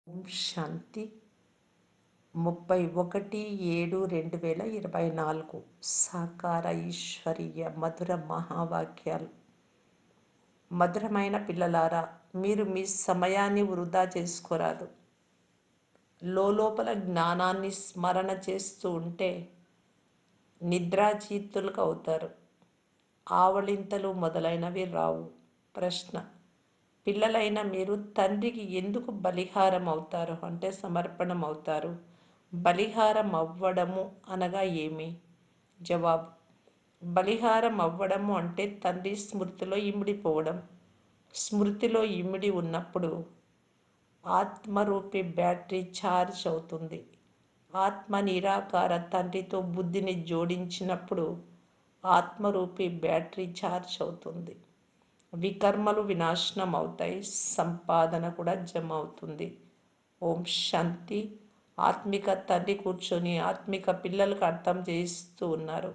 ఓం శాంతి 31/7/2024 సాకార ఈశ్వరీయ మధుర మహావాక్యాలు. మధురమైన పిల్లలారా, మీరు మీ సమయాన్ని వృధా చేసుకోరాదు. లోపల జ్ఞానాన్ని స్మరణ చేస్తూ ఉంటే నిద్రాజీతులకు అవుతారు. ఆవలింతలు మొదలైనవి రావు. ప్రశ్న: పిల్లలైన మీరు తండ్రికి ఎందుకు బలిహారం అవుతారు అంటే సమర్పణం అవుతారు? బలిహారం అవ్వడము అనగా ఏమి? జవాబు: బలిహారం అవ్వడము అంటే తండ్రి స్మృతిలో ఇమిడిపోవడం. స్మృతిలో ఇమిడి ఉన్నప్పుడు ఆత్మరూపి బ్యాటరీ ఛార్జ్ అవుతుంది. ఆత్మ నిరాకార తండ్రితో బుద్ధిని జోడించినప్పుడు ఆత్మరూపి బ్యాటరీ ఛార్జ్ అవుతుంది. వికర్మలు వినాశనం అవుతాయి, సంపాదన కూడా జమ అవుతుంది. ఓం శాంతి. ఆత్మిక తండ్రి కూర్చొని ఆత్మిక పిల్లలకు అర్థం చేస్తూ ఉన్నారు.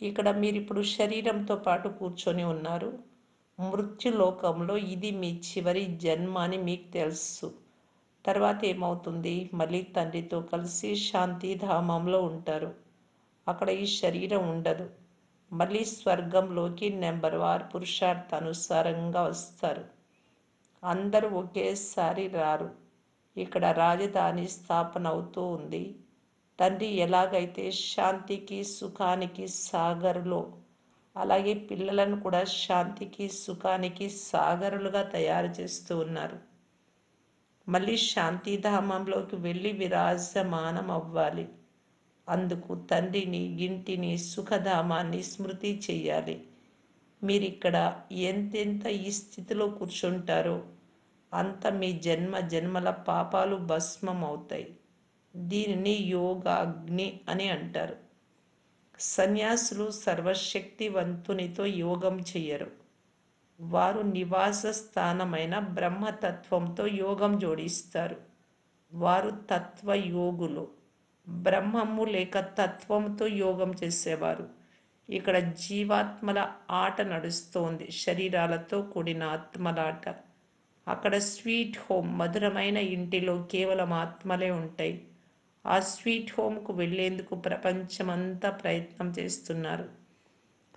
ఇక్కడ మీరు ఇప్పుడు శరీరంతో పాటు కూర్చొని ఉన్నారు. మృత్యులోకంలో ఇది మీ చివరి జన్మ అని మీకు తెలుసు. తర్వాత ఏమవుతుంది? మళ్ళీ తండ్రితో కలిసి శాంతిధామంలో ఉంటారు. అక్కడ ఈ శరీరం ఉండదు. మళ్ళీ స్వర్గంలోకి నెంబర్ వార్ పురుషార్థానుసారంగా వస్తారు. అందరూ ఒకేసారి రారు. ఇక్కడ రాజధాని స్థాపన అవుతూ ఉంది. తండ్రి ఎలాగైతే శాంతికి సుఖానికి సాగరులో, అలాగే పిల్లలను కూడా శాంతికి సుఖానికి సాగరులుగా తయారు చేస్తూ ఉన్నారు. మళ్ళీ శాంతిధామంలోకి వెళ్ళి విరాజమానం అవ్వాలి. అందుకు తండ్రిని, ఇంటిని, సుఖధామాన్ని స్మృతి చెయ్యాలి. మీరిక్కడ ఎంతెంత ఈ స్థితిలో కూర్చుంటారో అంత మీ జన్మ జన్మల పాపాలు భస్మం అవుతాయి. దీనిని యోగాగ్ని అని అంటారు. సన్యాసులు సర్వశక్తివంతునితో యోగం చెయ్యరు. వారు నివాస స్థానమైన బ్రహ్మతత్వంతో యోగం జోడిస్తారు. వారు తత్వయోగులు. బ్రహ్మము లేక తత్వంతో యోగం చేసేవారు. ఇక్కడ జీవాత్మల ఆట నడుస్తోంది, శరీరాలతో కూడిన ఆత్మలాట. అక్కడ స్వీట్ హోమ్, మధురమైన ఇంటిలో కేవలం ఆత్మలే ఉంటాయి. ఆ స్వీట్ హోమ్కు వెళ్లేందుకు ప్రపంచమంతా ప్రయత్నం చేస్తున్నారు.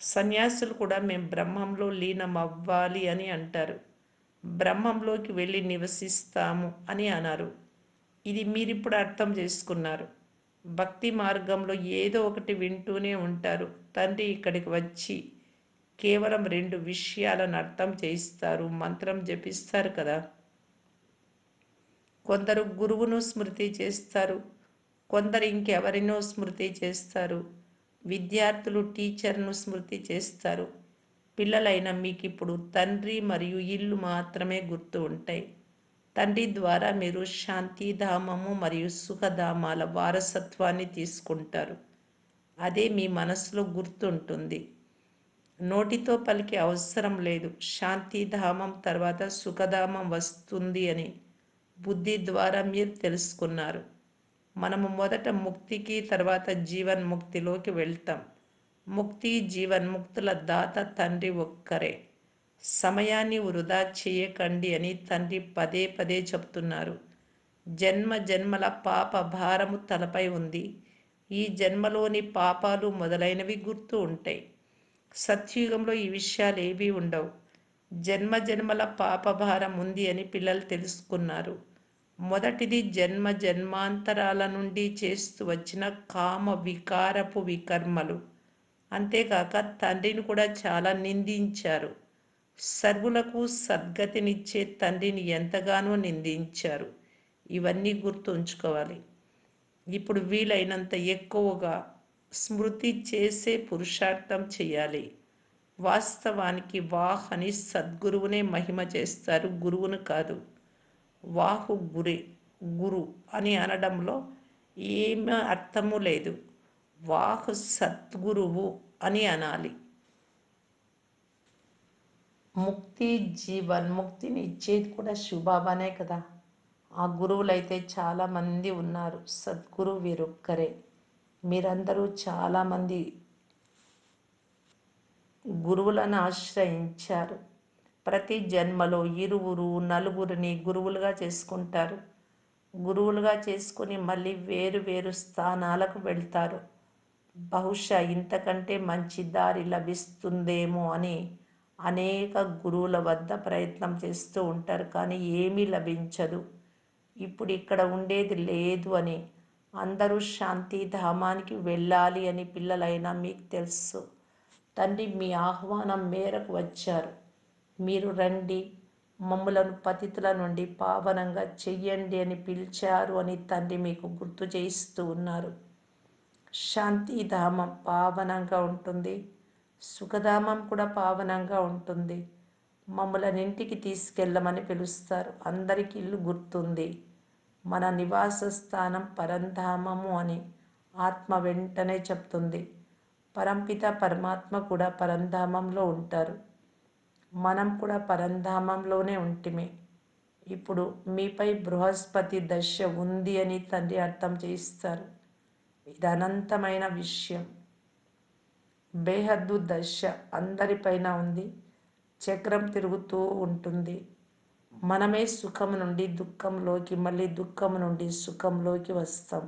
సన్యాసులు కూడా మేము బ్రహ్మంలో లీనం అవ్వాలి అని అంటారు. బ్రహ్మంలోకి వెళ్ళి నివసిస్తాము అని అన్నారు. ఇది మీరిప్పుడు అర్థం చేసుకున్నారు. భక్తి మార్గంలో ఏదో ఒకటి వింటూనే ఉంటారు. తండ్రి ఇక్కడికి వచ్చి కేవలం 2 విషయాలను అర్థం చేయిస్తారు. మంత్రం జపిస్తారు కదా. కొందరు గురువును స్మృతి చేస్తారు, కొందరు ఇంకెవరినో స్మృతి చేస్తారు. విద్యార్థులు టీచర్ను స్మృతి చేస్తారు. పిల్లలైన మీకు ఇప్పుడు తండ్రి మరియు ఇల్లు మాత్రమే గుర్తు ఉంటాయి. తండ్రి ద్వారా మీరు శాంతిధామము మరియు సుఖధామాల వారసత్వాన్ని తీసుకుంటారు. అదే మీ మనసులో గుర్తుంటుంది. నోటితో పలికే అవసరం లేదు. శాంతిధామం తర్వాత సుఖధామం వస్తుంది అని బుద్ధి ద్వారా మీరు తెలుసుకున్నారు. మనము మొదట ముక్తికి, తర్వాత జీవన్ముక్తిలోకి వెళ్తాం. ముక్తి జీవన్ముక్తుల దాత తండ్రి ఒక్కరే. సమయాన్ని వృధా చేయకండి అని తండ్రి పదే పదే చెప్తున్నారు. జన్మ జన్మల పాప భారము తలపై ఉంది. ఈ జన్మలోని పాపాలు మొదలైనవి గుర్తు ఉంటాయి. సత్యుగంలో ఈ విషయాలు ఏవీ ఉండవు. జన్మ జన్మల పాప భారం ఉంది అని పిల్లలు తెలుసుకున్నారు. మొదటిది జన్మ జన్మాంతరాల నుండి చేస్తూ వచ్చిన కామ వికారపు వికర్మలు. అంతేకాక తండ్రిని కూడా చాలా నిందించారు. సర్వులకు సద్గతినిచ్చే తండ్రిని ఎంతగానో నిందించారు. ఇవన్నీ గుర్తుంచుకోవాలి. ఇప్పుడు వీలైనంత ఎక్కువగా స్మృతి చేసే పురుషార్థం చేయాలి. వాస్తవానికి వాహ్ అని సద్గురువునే మహిమ చేస్తారు, గురువును కాదు. వాహు గురు అని అనడంలో ఏమీ అర్థము లేదు. వాహు సద్గురువు అని అనాలి. ముక్తి జీవన్ముక్తిని ఇచ్చేది కూడా శివబాబానే కదా. ఆ గురువులైతే చాలామంది ఉన్నారు, సద్గురు వీరొక్కరే. మీరందరూ చాలామంది గురువులను ఆశ్రయించారు. ప్రతి జన్మలో 2, 4 గురువులుగా చేసుకుంటారు. గురువులుగా చేసుకొని మళ్ళీ వేరు వేరు స్థానాలకు వెళ్తారు. బహుశా ఇంతకంటే మంచి దారి లభిస్తుందేమో అని అనేక గురువుల వద్ద ప్రయత్నం చేస్తూ ఉంటారు, కానీ ఏమీ లభించదు. ఇప్పుడు ఇక్కడ ఉండేది లేదు అని, అందరూ శాంతిధామానికి వెళ్ళాలి అని పిల్లలైనా మీకు తెలుసు. తండ్రి మీ ఆహ్వానం మేరకు వచ్చారు. మీరు రండి, మమ్ములను పతితుల నుండి పావనంగా చెయ్యండి అని పిలిచారు అని తండ్రి మీకు గుర్తు చేయిస్తూ ఉన్నారు. శాంతిధామం పావనంగా ఉంటుంది, సుఖధామం కూడా పావనంగా ఉంటుంది. మమ్మల్ని ఇంటికి తీసుకెళ్ళమని పిలుస్తారు. అందరికీ ఇల్లు గుర్తుంది. మన నివాస స్థానం పరంధామము అని ఆత్మ వెంటనే చెప్తుంది. పరంపిత పరమాత్మ కూడా పరంధామంలో ఉంటారు. మనం కూడా పరంధామంలోనే ఉంటిమి. ఇప్పుడు మీపై బృహస్పతి దశ ఉంది అని తండ్రి అర్థం చేయిస్తారు. ఇది అనంతమైన విషయం. బేహద్దు దశ అందరిపైన ఉంది. చక్రం తిరుగుతూ ఉంటుంది. మనమే సుఖం నుండి దుఃఖంలోకి, మళ్ళీ దుఃఖం నుండి సుఖంలోకి వస్తాం.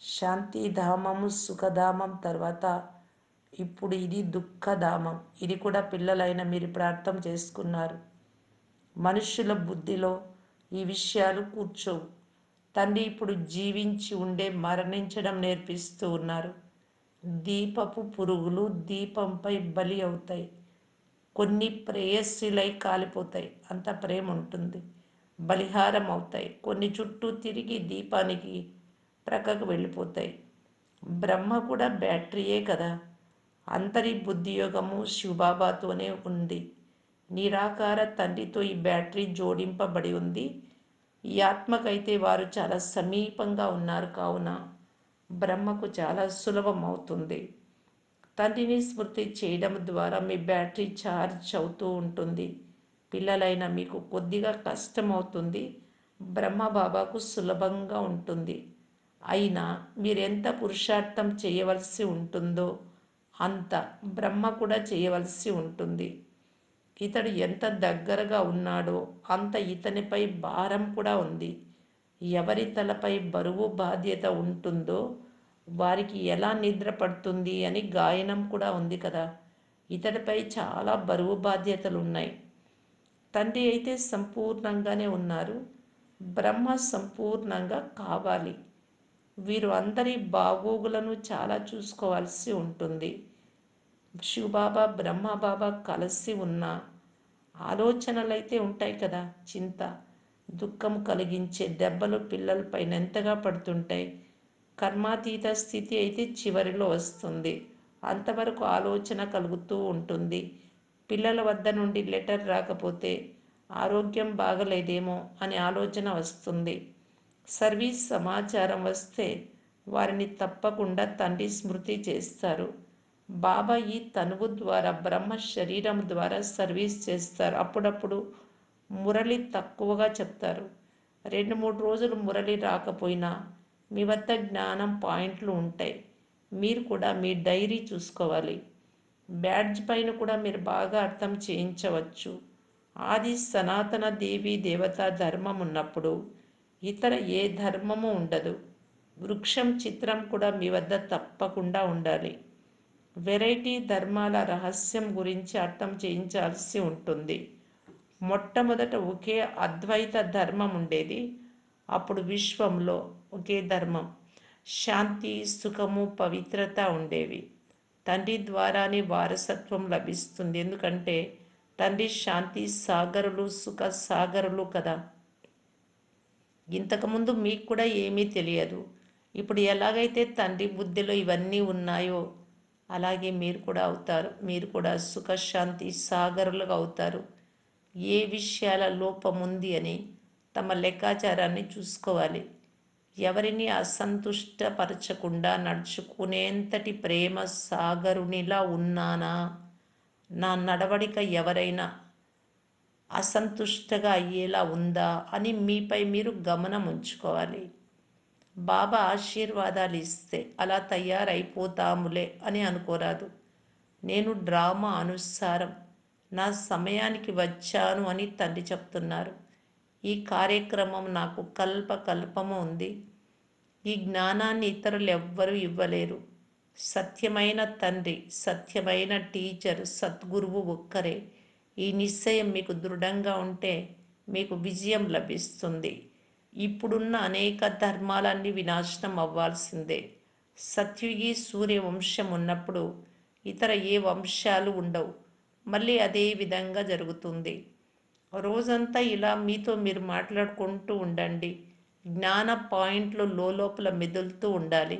శాంతిధామము సుఖధామం తర్వాత ఇప్పుడు ఇది దుఃఖధామం. ఇది కూడా పిల్లలైన మీరు ఇప్పుడు అర్థం చేసుకున్నారు. మనుషుల బుద్ధిలో ఈ విషయాలు కూర్చోవు. తండ్రి ఇప్పుడు జీవించి ఉండే మరణించడం నేర్పిస్తూ ఉన్నారు. దీపపు పురుగులు దీపంపై బలి అవుతాయి. కొన్ని ప్రేయస్సులై కాలిపోతాయి, అంత ప్రేమ ఉంటుంది. బలిహారం అవుతాయి. కొన్ని చుట్టూ తిరిగి దీపానికి ప్రక్కకు వెళ్ళిపోతాయి. బ్రహ్మ కూడా బ్యాటరీయే కదా. అంతరి బుద్ధియోగము శివబాబాతోనే ఉంది. నిరాకార తండ్రితో ఈ బ్యాటరీ జోడింపబడి ఉంది. ఈ ఆత్మకైతే వారు చాలా సమీపంగా ఉన్నారు, కావున బ్రహ్మకు చాలా సులభం అవుతుంది. తండ్రిని స్మృతి చేయడం ద్వారా మీ బ్యాటరీ ఛార్జ్ అవుతూ ఉంటుంది. పిల్లలైన మీకు కొద్దిగా కష్టం అవుతుంది, బ్రహ్మబాబాకు సులభంగా ఉంటుంది. అయినా మీరెంత పురుషార్థం చేయవలసి ఉంటుందో అంత బ్రహ్మ కూడా చేయవలసి ఉంటుంది. ఇతడు ఎంత దగ్గరగా ఉన్నాడో అంత ఇతనిపై భారం కూడా ఉంది. ఎవరి తలపై బరువు బాధ్యత ఉంటుందో వారికి ఎలా నిద్ర పడుతుంది అని గాయనం కూడా ఉంది కదా. ఇతడిపై చాలా బరువు బాధ్యతలు ఉన్నాయి. తండ్రి అయితే సంపూర్ణంగానే ఉన్నారు. బ్రహ్మ సంపూర్ణంగా కావాలి. వీరు అందరి బాగోగులను చాలా చూసుకోవాల్సి ఉంటుంది. శివబాబా బ్రహ్మబాబా కలిసి ఉన్న ఆలోచనలైతే ఉంటాయి కదా. చింత, దుఃఖం కలిగించే దెబ్బలు పిల్లలపైన ఎంతగా పడుతుంటాయి. కర్మాతీత స్థితి అయితే చివరిలో వస్తుంది. అంతవరకు ఆలోచన కలుగుతూ ఉంటుంది. పిల్లల వద్ద నుండి లెటర్ రాకపోతే ఆరోగ్యం బాగలేదేమో అనే ఆలోచన వస్తుంది. సర్వీస్ సమాచారం వస్తే వారిని తప్పకుండా తండ్రి స్మృతి చేస్తారు. బాబా ఈ తనువు ద్వారా, బ్రహ్మ శరీరం ద్వారా సర్వీస్ చేస్తారు. అప్పుడప్పుడు మురళి తక్కువగా చెప్తారు. 2-3 రోజులు మురళి రాకపోయినా మీ వద్ద జ్ఞానం పాయింట్లు ఉంటాయి. మీరు కూడా మీ డైరీ చూసుకోవాలి. బ్యాడ్జ్ పైన కూడా మీరు బాగా అర్థం చేయించవచ్చు. ఆది సనాతన దేవి దేవతా ధర్మం ఉన్నప్పుడు ఇతర ఏ ధర్మము ఉండదు. వృక్షం చిత్రం కూడా మీ వద్ద తప్పకుండా ఉండాలి. వెరైటీ ధర్మాల రహస్యం గురించి అర్థం చేయించాల్సి ఉంటుంది. మొట్టమొదట ఒకే అద్వైత ధర్మం ఉండేది. అప్పుడు విశ్వంలో ఒకే ధర్మం, శాంతి, సుఖము, పవిత్రత ఉండేవి. తండ్రి ద్వారానే వారసత్వం లభిస్తుంది. ఎందుకంటే తండ్రి శాంతి సాగరులు, సుఖ సాగరులు కదా. ఇంతకుముందు మీకు కూడా ఏమీ తెలియదు. ఇప్పుడు ఎలాగైతే తండ్రి బుద్ధిలో ఇవన్నీ ఉన్నాయో అలాగే మీరు కూడా అవుతారు. మీరు కూడా సుఖశాంతి సాగరులుగా అవుతారు. ఏ విషయాల లోపం ఉంది అని తమ లెక్కాచారాన్ని చూసుకోవాలి. ఎవరిని అసంతుష్టపరచకుండా నడుచుకునేంతటి ప్రేమ సాగరునిలా ఉన్నానా? నా నడవడిక ఎవరైనా అసంతుష్టగా అయ్యేలా ఉందా అని మీపై మీరు గమనం ఉంచుకోవాలి. బాబా ఆశీర్వాదాలు ఇస్తే అలా తయారైపోతాములే అని అనుకోరాదు. నేను డ్రామా అనుసారం నా సమయానికి వచ్చాను అని తండ్రి చెప్తున్నారు. ఈ కార్యక్రమం నాకు కల్పకల్పము ఉంది. ఈ జ్ఞానాన్ని ఇతరులు ఎవ్వరూ ఇవ్వలేరు. సత్యమైన తండ్రి, సత్యమైన టీచర్, సద్గురువు ఒక్కరే. ఈ నిశ్చయం మీకు దృఢంగా ఉంటే మీకు విజయం లభిస్తుంది. ఇప్పుడున్న అనేక ధర్మాలన్నీ వినాశనం అవ్వాల్సిందే. సత్యుగి సూర్యవంశం ఉన్నప్పుడు ఇతర ఏ వంశాలు ఉండవు. మళ్ళీ అదే విధంగా జరుగుతుంది. రోజంతా ఇలా మీతో మీరు మాట్లాడుకుంటూ ఉండండి. జ్ఞాన పాయింట్లు లోపల మెదులుతూ ఉండాలి.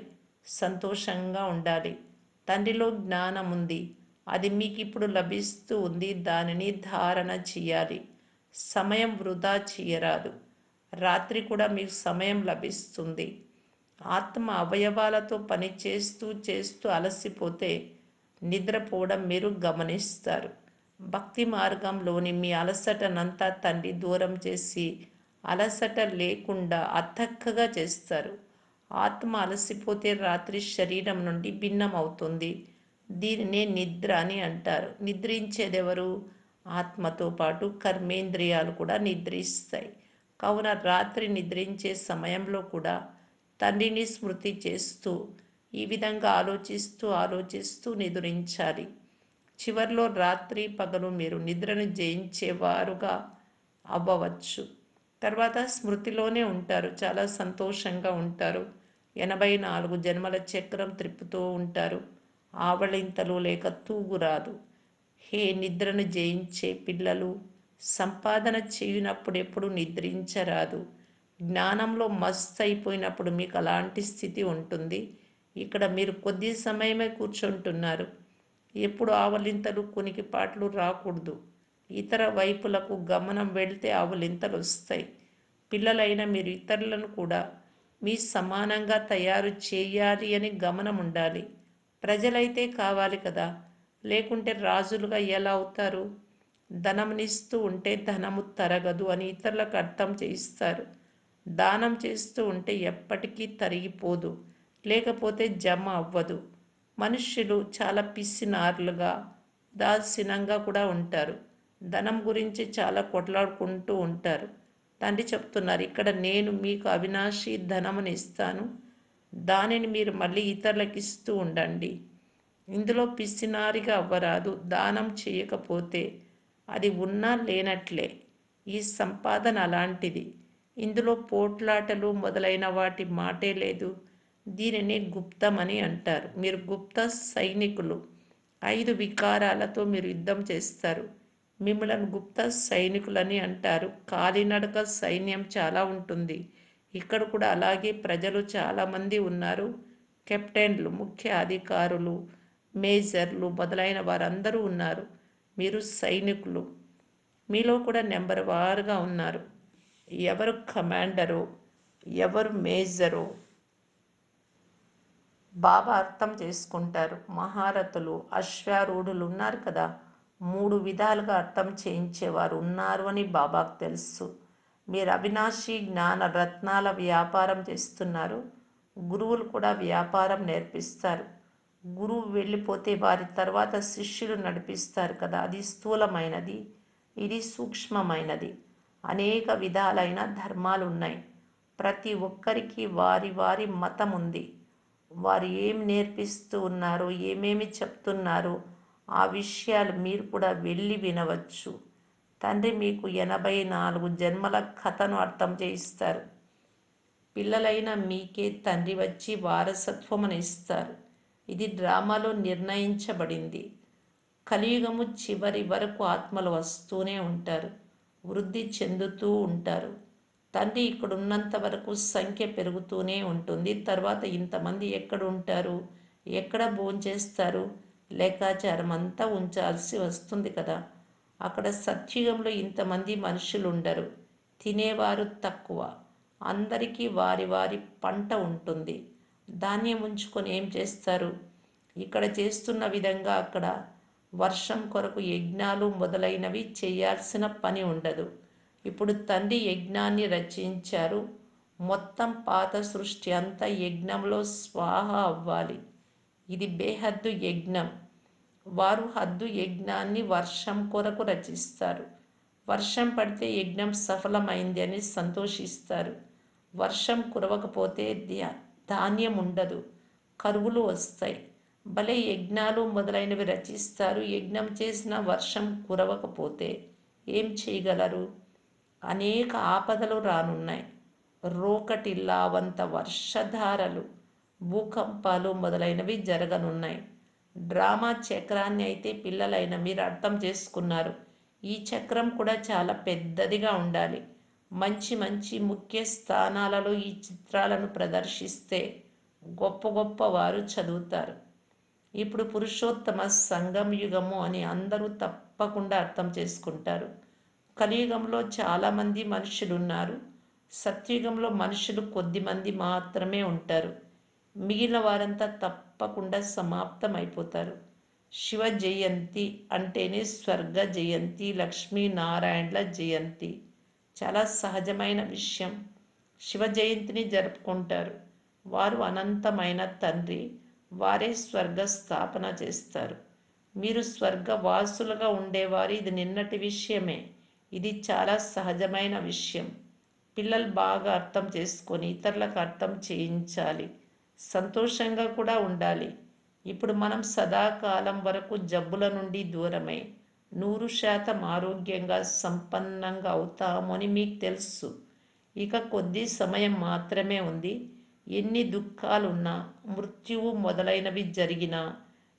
సంతోషంగా ఉండాలి. తండ్రిలో జ్ఞానం ఉంది, అది మీకు ఇప్పుడు లభిస్తూ ఉంది. దానిని ధారణ చేయాలి. సమయం వృధా చేయరాదు. రాత్రి కూడా మీకు సమయం లభిస్తుంది. ఆత్మ అవయవాలతో పని చేస్తూ చేస్తూ అలసిపోతే నిద్రపోవడం మీరు గమనిస్తారు. భక్తి మార్గంలోని మీ అలసటనంతా తండ్రి దూరం చేసి అలసట లేకుండా అతక్కగా చేస్తారు. ఆత్మ అలసిపోతే రాత్రి శరీరం నుండి భిన్నమవుతుంది. దీనినే నిద్ర అని అంటారు. నిద్రించేదెవరు? ఆత్మతో పాటు కర్మేంద్రియాలు కూడా నిద్రిస్తాయి. కావున రాత్రి నిద్రించే సమయంలో కూడా తండ్రిని స్మృతి చేస్తూ ఈ విధంగా ఆలోచిస్తూ ఆలోచిస్తూ నిద్రించాలి. చివర్లో రాత్రి పగలు మీరు నిద్రను జయించేవారుగా అవ్వవచ్చు. తర్వాత స్మృతిలోనే ఉంటారు, చాలా సంతోషంగా ఉంటారు. 84 జన్మల చక్రం త్రిప్పుతూ ఉంటారు. ఆవళింతలు లేక తూగురాదు. హే నిద్రను జయించే పిల్లలు, సంపాదన చేయనప్పుడు ఎప్పుడు నిద్రించరాదు. జ్ఞానంలో మస్త్ అయిపోయినప్పుడు మీకు అలాంటి స్థితి ఉంటుంది. ఇక్కడ మీరు కొద్ది సమయమే కూర్చుంటున్నారు. ఎప్పుడు ఆవలింతలు కునికిపాట్లు రాకూడదు. ఇతర వైపులకు గమనం వెళ్తే ఆవలింతలు వస్తాయి. పిల్లలైన మీరు ఇతరులను కూడా మీ సమానంగా తయారు చేయాలి అని గమనం ఉండాలి. ప్రజలైతే కావాలి కదా, లేకుంటే రాజులుగా ఎలా అవుతారు? ధనంనిస్తూ ఉంటే ధనము తరగదు అని ఇతరులకు అర్థం చేయిస్తారు. దానం చేస్తూ ఉంటే ఎప్పటికీ తరిగిపోదు, లేకపోతే జమ అవ్వదు. మనుష్యులు చాలా పిసినారులుగా ఉదాసీనంగా కూడా ఉంటారు. ధనం గురించి చాలా కొట్లాడుకుంటూ ఉంటారు. తండ్రి చెప్తున్నారు ఇక్కడ, నేను మీకు అవినాశి ధనముని ఇస్తాను, దానిని మీరు మళ్ళీ ఇతరులకు ఇస్తూ ఉండండి. ఇందులో పిసినారిగా అవ్వరాదు. దానం చేయకపోతే అది ఉన్నా లేనట్లే. ఈ సంపాదన అలాంటిది. ఇందులో పోట్లాటలు మొదలైన వాటి మాటే లేదు. దీనిని గుప్తమని అంటారు. మీరు గుప్త సైనికులు. 5 వికారాలతో మీరు యుద్ధం చేస్తారు. మిమ్మలను గుప్త సైనికులని అంటారు. కాలినడక సైన్యం చాలా ఉంటుంది. ఇక్కడ కూడా అలాగే ప్రజలు చాలామంది ఉన్నారు. కెప్టెన్లు, ముఖ్య అధికారులు, మేజర్లు మొదలైన వారందరూ ఉన్నారు. మీరు సైనికులు. మీలో కూడా నెంబర్ వారుగా ఉన్నారు. ఎవరు కమాండరో, ఎవరు మేజరో బాగా అర్థం చేసుకుంటారు. మహారథులు, అశ్వారూఢులు ఉన్నారు కదా, 3 విధాలుగా అర్థం చేయించేవారు ఉన్నారు అని బాబాకు తెలుసు. మీరు అవినాశి జ్ఞాన రత్నాల వ్యాపారం చేస్తున్నారు. గురువులు కూడా వ్యాపారం నేర్పిస్తారు. గురువు వెళ్ళిపోతే వారి తర్వాత శిష్యులు నడిపిస్తారు కదా, అది స్థూలమైనది, ఇది సూక్ష్మమైనది. అనేక విధాలైన ధర్మాలు ఉన్నాయి. ప్రతి ఒక్కరికి వారి వారి మతం ఉంది. వారు ఏం నేర్పిస్తూ ఉన్నారో, ఏమేమి చెప్తున్నారో ఆ విషయాలు మీరు కూడా వెళ్ళి వినవచ్చు. తండ్రి మీకు 84 జన్మల కథను అర్థం చేయిస్తారు. పిల్లలైన మీకే తండ్రి వచ్చి వారసత్వమును ఇస్తారు. ఇది డ్రామాలో నిర్ణయించబడింది. కలియుగము చివరి వరకు ఆత్మలు వస్తూనే ఉంటారు, వృద్ధి చెందుతూ ఉంటారు. తండ్రి ఇక్కడ ఉన్నంత వరకు సంఖ్య పెరుగుతూనే ఉంటుంది. తర్వాత ఇంతమంది ఎక్కడ ఉంటారు, ఎక్కడ భోంచేస్తారు, లెక్కాచారం అంతా ఉంచాల్సి వస్తుంది కదా. అక్కడ సత్యుగంలో ఇంతమంది మనుషులు ఉండరు. తినేవారు తక్కువ. అందరికీ వారి వారి పంట ఉంటుంది. ధాన్యం ఉంచుకొని ఏం చేస్తారు? ఇక్కడ చేస్తున్న విధంగా అక్కడ వర్షం కొరకు యజ్ఞాలు మొదలైనవి చేయాల్సిన పని ఉండదు. ఇప్పుడు తండ్రి యజ్ఞాన్ని రచించారు. మొత్తం పాత సృష్టి అంతా యజ్ఞంలో స్వాహ అవ్వాలి. ఇది బేహద్దు యజ్ఞం. వారు హద్దు యజ్ఞాన్ని వర్షం కొరకు రచిస్తారు. వర్షం పడితే యజ్ఞం సఫలమైంది అని సంతోషిస్తారు. వర్షం కురవకపోతే ధాన్యం ఉండదు, కరువులు వస్తాయి. భలే యజ్ఞాలు మొదలైనవి రచిస్తారు. యజ్ఞం చేసిన వర్షం కురవకపోతే ఏం చేయగలరు? అనేక ఆపదలు రానున్నాయి. రోకటిల్లావంత వర్షధారలు, భూకంపాలు మొదలైనవి జరగనున్నాయి. డ్రామా చక్రాన్ని అయితే పిల్లలైన మీరు అర్థం చేసుకున్నారు. ఈ చక్రం కూడా చాలా పెద్దదిగా ఉండాలి. మంచి మంచి ముఖ్య స్థానాలలో ఈ చిత్రాలను ప్రదర్శిస్తే గొప్ప గొప్ప వారు చదువుతారు. ఇప్పుడు పురుషోత్తమ సంగం యుగము అని అందరూ తప్పకుండా అర్థం చేసుకుంటారు. కలియుగంలో చాలామంది మనుషులున్నారు. సత్యుగంలో మనుషులు కొద్దిమంది మాత్రమే ఉంటారు. మిగిలిన వారంతా తప్పకుండా సమాప్తమైపోతారు. శివ జయంతి అంటేనే స్వర్గ జయంతి, లక్ష్మీనారాయణల జయంతి. చాలా సహజమైన విషయం. శివ జయంతిని జరుపుకుంటారు. వారు అనంతమైన తండ్రి. వారే స్వర్గ స్థాపన చేస్తారు. మీరు స్వర్గవాసులుగా ఉండేవారు. ఇది నిన్నటి విషయమే. ఇది చాలా సహజమైన విషయం. పిల్లలు బాగా అర్థం చేసుకొని ఇతరులకు అర్థం చేయించాలి. సంతోషంగా కూడా ఉండాలి. ఇప్పుడు మనం సదాకాలం వరకు జబ్బుల నుండి దూరమై 100% ఆరోగ్యంగా సంపన్నంగా అవుతామని మీకు తెలుసు. ఇక కొద్ది సమయం మాత్రమే ఉంది. ఎన్ని దుఃఖాలున్నా, మృత్యువు మొదలైనవి జరిగినా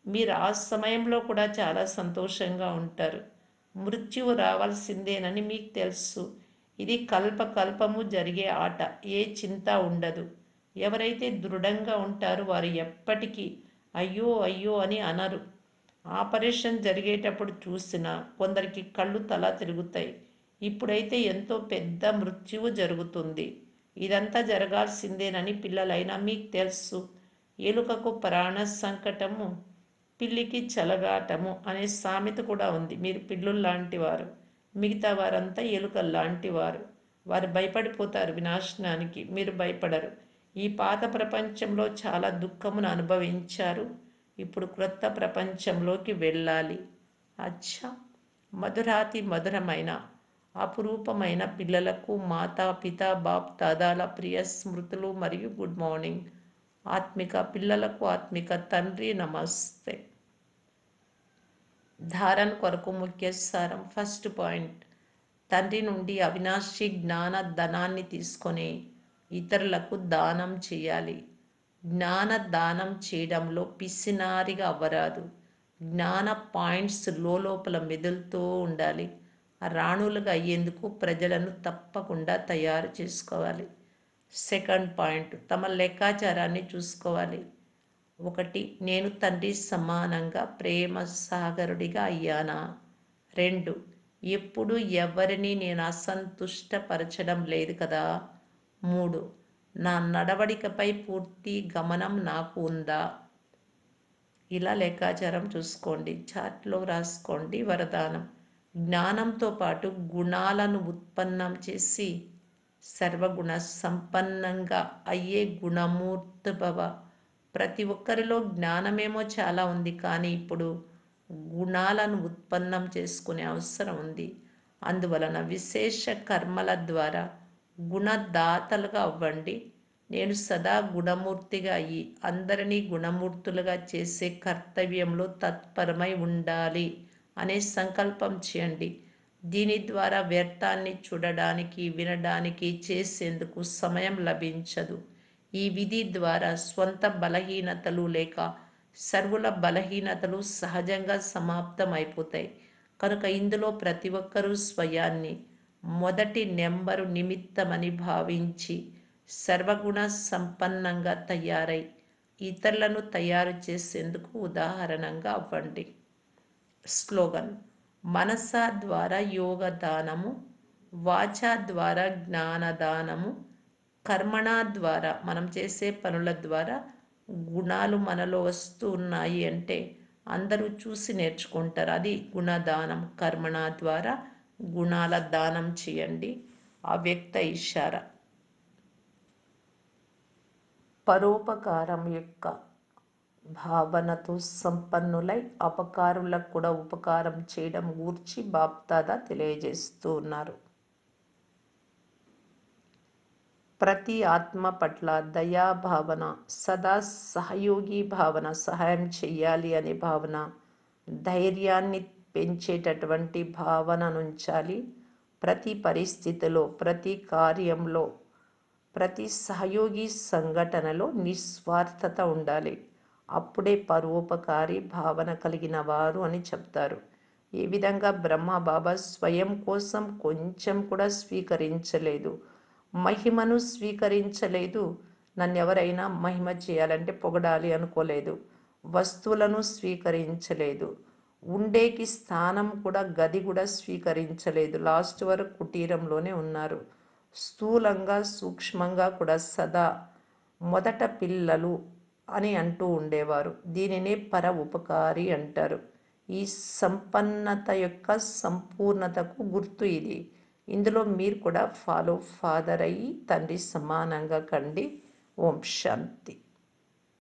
మీరు ఆ సమయంలో కూడా చాలా సంతోషంగా ఉంటారు. మృత్యువు రావాల్సిందేనని మీకు తెలుసు. ఇది కల్పకల్పము జరిగే ఆట. ఏ చింత ఉండదు. ఎవరైతే దృఢంగా ఉంటారో వారు ఎప్పటికీ అయ్యో అయ్యో అని అనరు. ఆపరేషన్ జరిగేటప్పుడు చూసిన కొందరికి కళ్ళు తల తిరుగుతాయి. ఇప్పుడైతే ఎంతో పెద్ద మృత్యువు జరుగుతుంది. ఇదంతా జరగాల్సిందేనని పిల్లలైనా మీకు తెలుసు. ఎలుకకు ప్రాణ సంకటము, పిల్లికి చలగాటము అనే సామెత కూడా ఉంది. మీరు పిల్లులు లాంటివారు, మిగతా వారంతా ఎలుకలు లాంటివారు. వారు భయపడిపోతారు వినాశనానికి, మీరు భయపడరు. ఈ పాత ప్రపంచంలో చాలా దుఃఖమును అనుభవించారు. ఇప్పుడు క్రొత్త ప్రపంచంలోకి వెళ్ళాలి. అచ్చా, మధురాతి మధురమైన అపురూపమైన పిల్లలకు మాతా పిత బాప్ దాదాల ప్రియ స్మృతులు మరియు గుడ్ మార్నింగ్. ఆత్మిక పిల్లలకు ఆత్మిక తండ్రి నమస్తే. ధారణ కొరకు ముఖ్య సారం. ఫస్ట్ పాయింట్, తండ్రి నుండి అవినాశి జ్ఞాన ధనాన్ని తీసుకొని ఇతరులకు దానం చేయాలి. జ్ఞాన దానం చేయడంలో పిసినారిగా అవ్వరాదు. జ్ఞాన పాయింట్స్ లోపల మెదులుతూ ఉండాలి. రాణులుగా అయ్యేందుకు ప్రజలను తప్పకుండా తయారు చేసుకోవాలి. సెకండ్ పాయింట్, తమ లెక్కాచారాన్ని చూసుకోవాలి. 1, నేను తండ్రి సమానంగా ప్రేమ సాగరుడిగా అయ్యానా? 2, ఎప్పుడు ఎవరిని నేను అసంతుష్టపరచడం లేదు కదా? 3, నా నడవడికపై పూర్తి గమనం నాకు ఉందా? ఇలా లెక్కాచారం చూసుకోండి. చార్ట్లో రాసుకోండి. వరదానం: జ్ఞానంతో పాటు గుణాలను ఉత్పన్నం చేసి సర్వగుణ సంపన్నంగా అయ్యే గుణమూర్తిభవ. ప్రతి ఒక్కరిలో జ్ఞానమేమో చాలా ఉంది, కానీ ఇప్పుడు గుణాలను ఉత్పన్నం చేసుకునే అవసరం ఉంది. అందువలన విశేష కర్మల ద్వారా గుణదాతలుగా అవ్వండి. నేను సదా గుణమూర్తిగా అయ్యి అందరినీ గుణమూర్తులుగా చేసే కర్తవ్యంలో తత్పరమై ఉండాలి అనే సంకల్పం చేయండి. దీని ద్వారా వ్యర్థాన్ని చూడడానికి, వినడానికి, చేసేందుకు సమయం లభించదు. ఈ విధి ద్వారా స్వంత బలహీనతలు లేక సర్వుల బలహీనతలు సహజంగా సమాప్తమైపోతాయి. కనుక ఇందులో ప్రతి ఒక్కరూ స్వయాన్ని మొదటి నెంబరు నిమిత్తమని భావించి సర్వగుణ సంపన్నంగా తయారై ఇతరులను తయారు చేసేందుకు ఉదాహరణంగా అవ్వండి. స్లోగన్: మనసా ద్వారా యోగ దానము, వాచా ద్వారా జ్ఞానదానము, కర్మణ ద్వారా మనం చేసే పనుల ద్వారా గుణాలు మనలో వస్తూ ఉన్నాయి అంటే అందరూ చూసి నేర్చుకుంటారు. అది గుణదానం. కర్మణ ద్వారా గుణాల దానం చేయండి. అవ్యక్త ఇషారా. పరోపకారం యొక్క భావనతో సంపన్నులై అపకారులకు కూడా ఉపకారం చేయడం గూర్చి బాప్దాదా తెలియజేస్తూ ఉన్నారు. ప్రతి ఆత్మ పట్ల దయా భావన, సదా సహయోగి భావన, సహాయం చెయ్యాలి అనే భావన, ధైర్యాన్ని పెంచేటటువంటి భావననుంచాలి. ప్రతి పరిస్థితిలో, ప్రతి కార్యంలో, ప్రతి సహయోగి సంఘటనలో నిస్వార్థత ఉండాలి. అప్పుడే పరోపకారి భావన కలిగిన వారు అని చెప్తారు. ఈ విధంగా బ్రహ్మబాబా స్వయం కోసం కొంచెం కూడా స్వీకరించలేదు, మహిమను స్వీకరించలేదు. నన్నెవరైనా మహిమ చేయాలంటే పొగడాలి అనుకోలేదు. వస్తువులను స్వీకరించలేదు. ఉండేకి స్థానం కూడా, గది కూడా స్వీకరించలేదు. లాస్ట్ వరకు కుటీరంలోనే ఉన్నారు. స్థూలంగా సూక్ష్మంగా కూడా సదా మొదట పిల్లలు అని అంటూ ఉండేవారు. దీనినే పర ఉపకారి అంటారు. ఈ సంపన్నత యొక్క సంపూర్ణతకు గుర్తు ఇది. ఇందులో మీరు కూడా ఫాదర్ అయ్యి తండ్రి సమానంగా కండి. ఓం శాంతి.